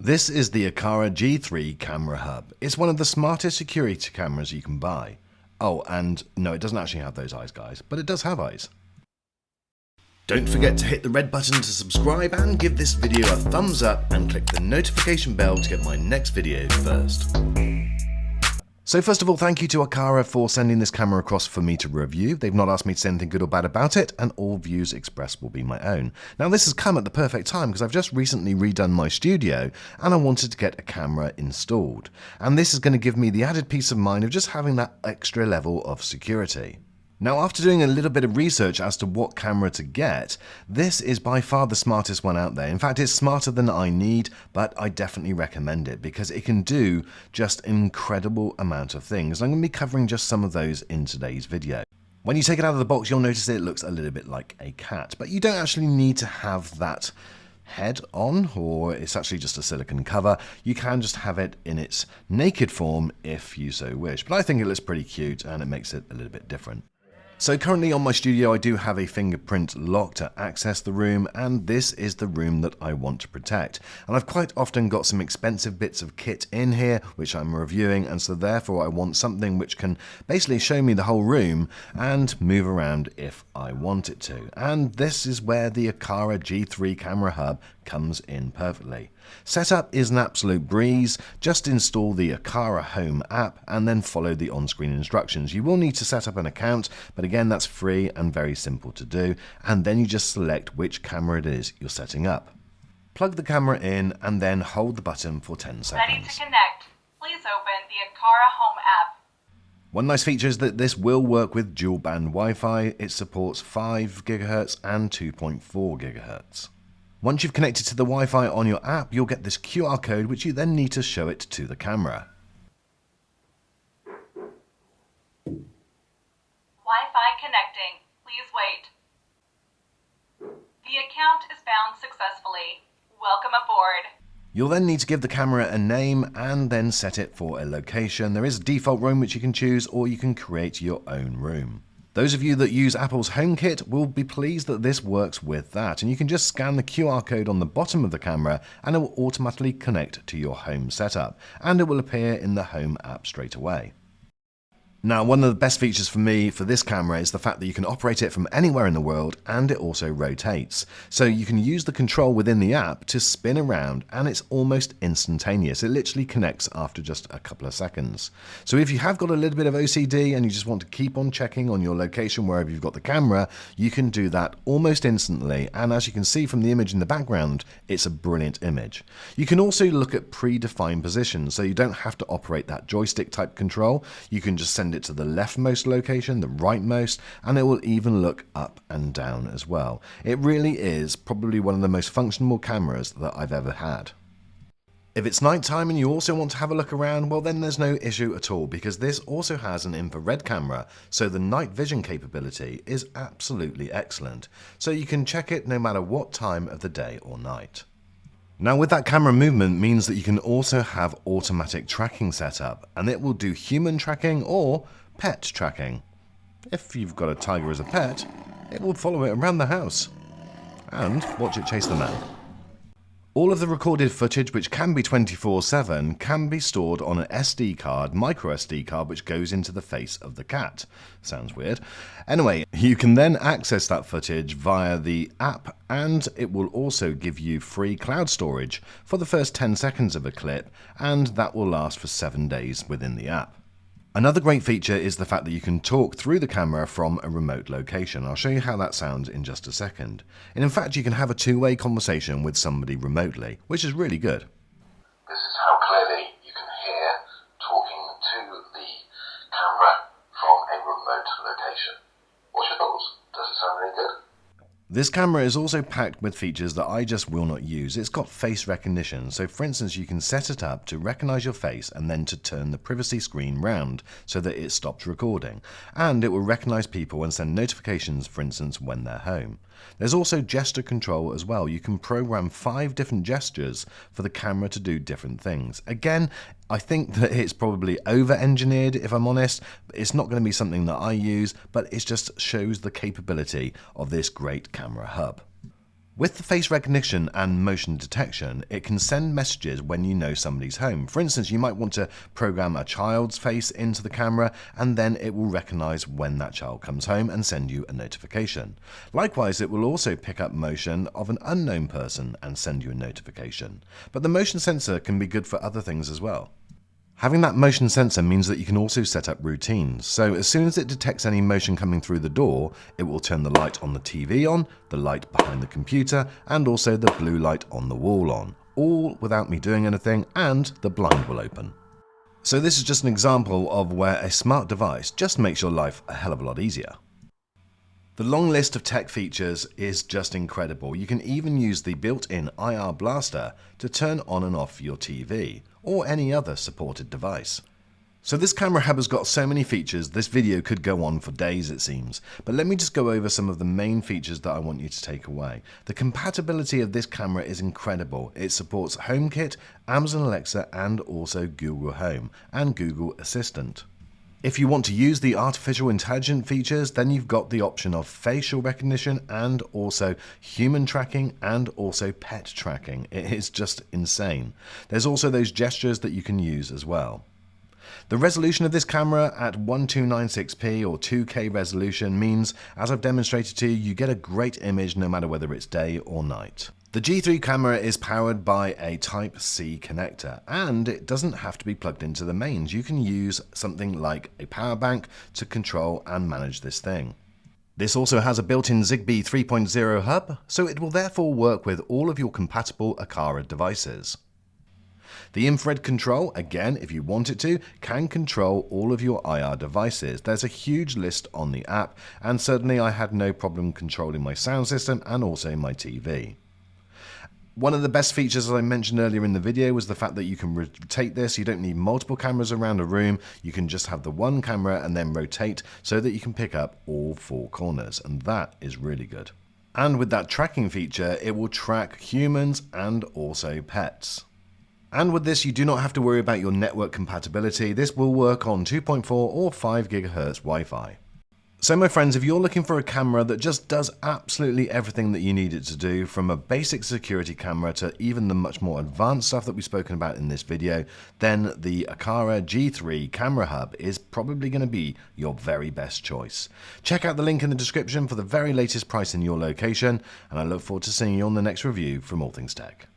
This is the Aqara G3 camera hub. It's one of the smartest security cameras you can buy. Oh, and no, it doesn't actually have those eyes, guys, but it does have eyes. Don't forget to hit the red button to subscribe and give this video a thumbs up and click the notification bell to get my next video first. So first of all, thank you to Aqara for sending this camera across for me to review. They've not asked me to say anything good or bad about it, and all views expressed will be my own. Now this has come at the perfect time because I've just recently redone my studio and I wanted to get a camera installed. And this is going to give me the added peace of mind of just having that extra level of security. Now, after doing a little bit of research as to what camera to get, this is by far the smartest one out there. In fact, it's smarter than I need, but I definitely recommend it because it can do just an incredible amount of things. I'm going to be covering just some of those in today's video. When you take it out of the box, you'll notice it looks a little bit like a cat, but you don't actually need to have that head on, or it's actually just a silicone cover. You can just have it in its naked form if you so wish, but I think it looks pretty cute and it makes it a little bit different. So currently on my studio I do have a fingerprint lock to access the room, and this is the room that I want to protect. And I've quite often got some expensive bits of kit in here which I'm reviewing, and so therefore I want something which can basically show me the whole room and move around if I want it to. And this is where the Aqara G3 camera hub comes in perfectly. Setup is an absolute breeze. Just install the Aqara Home app and then follow the on-screen instructions. You will need to set up an account, but again that's free and very simple to do, and then you just select which camera it is you're setting up. Plug the camera in and then hold the button for 10 seconds. Ready to connect. Please open the Aqara Home app. One nice feature is that this will work with dual band Wi-Fi. It supports 5 GHz and 2.4 GHz. Once you've connected to the Wi-Fi on your app, you'll get this QR code which you then need to show it to the camera. Wi-Fi connecting. Please wait. The account is bound successfully. Welcome aboard. You'll then need to give the camera a name and then set it for a location. There is a default room which you can choose, or you can create your own room. Those of you that use Apple's HomeKit will be pleased that this works with that, and you can just scan the QR code on the bottom of the camera and it will automatically connect to your home setup, and it will appear in the Home app straight away. Now, one of the best features for me for this camera is the fact that you can operate it from anywhere in the world, and it also rotates. So you can use the control within the app to spin around, and it's almost instantaneous. It literally connects after just a couple of seconds. So if you have got a little bit of OCD and you just want to keep on checking on your location wherever you've got the camera, you can do that almost instantly. And as you can see from the image in the background, it's a brilliant image. You can also look at predefined positions, so you don't have to operate that joystick type control. You can just send it to the leftmost location, the rightmost, and it will even look up and down as well. It really is probably one of the most functional cameras that I've ever had. If it's nighttime and you also want to have a look around, well then there's no issue at all, because this also has an infrared camera, so the night vision capability is absolutely excellent. So you can check it no matter what time of the day or night. Now with that camera movement means that you can also have automatic tracking set up, and it will do human tracking or pet tracking. If you've got a tiger as a pet, it will follow it around the house and watch it chase the man. All of the recorded footage, which can be 24/7, can be stored on an SD card, micro SD card, which goes into the face of the cat. Sounds weird. Anyway, you can then access that footage via the app, and it will also give you free cloud storage for the first 10 seconds of a clip, and that will last for 7 days within the app. Another great feature is the fact that you can talk through the camera from a remote location. I'll show you how that sounds in just a second. And in fact, you can have a two-way conversation with somebody remotely, which is really good. This is how clearly you can hear talking to the camera from a remote location. What's your thoughts? Does it sound really good? This camera is also packed with features that I just will not use. It's got face recognition, so for instance you can set it up to recognize your face and then to turn the privacy screen round so that it stops recording, and it will recognize people and send notifications, for instance, when they're home. There's also gesture control as well. You can program 5 different gestures for the camera to do different things. Again, I think that it's probably over-engineered, if I'm honest. It's not going to be something that I use, but it just shows the capability of this great camera hub. With the face recognition and motion detection, it can send messages when you know somebody's home. For instance, you might want to program a child's face into the camera, and then it will recognize when that child comes home and send you a notification. Likewise, it will also pick up motion of an unknown person and send you a notification. But the motion sensor can be good for other things as well. Having that motion sensor means that you can also set up routines. So as soon as it detects any motion coming through the door, it will turn the light on the TV on, the light behind the computer, and also the blue light on the wall on, all without me doing anything, and the blind will open. So this is just an example of where a smart device just makes your life a hell of a lot easier. The long list of tech features is just incredible. You can even use the built-in IR blaster to turn on and off your TV or any other supported device. So this camera hub has got so many features, this video could go on for days it seems. But let me just go over some of the main features that I want you to take away. The compatibility of this camera is incredible. It supports HomeKit, Amazon Alexa, and also Google Home and Google Assistant. If you want to use the artificial intelligence features, then you've got the option of facial recognition and also human tracking and also pet tracking. It is just insane. There's also those gestures that you can use as well. The resolution of this camera at 1296p or 2K resolution means, as I've demonstrated to you, you get a great image no matter whether it's day or night. The G3 camera is powered by a Type-C connector, and it doesn't have to be plugged into the mains. You can use something like a power bank to control and manage this thing. This also has a built-in Zigbee 3.0 hub, so it will therefore work with all of your compatible Aqara devices. The infrared control, again, if you want it to, can control all of your IR devices. There's a huge list on the app, and certainly I had no problem controlling my sound system and also my TV. One of the best features, as I mentioned earlier in the video, was the fact that you can rotate this. You don't need multiple cameras around a room. You can just have the one camera and then rotate so that you can pick up all four corners, and that is really good. And with that tracking feature, it will track humans and also pets. And with this, you do not have to worry about your network compatibility. This will work on 2.4 or 5 GHz Wi-Fi. So my friends, if you're looking for a camera that just does absolutely everything that you need it to do, from a basic security camera to even the much more advanced stuff that we've spoken about in this video, then the Aqara G3 camera hub is probably going to be your very best choice. Check out the link in the description for the very latest price in your location, and I look forward to seeing you on the next review from All Things Tech.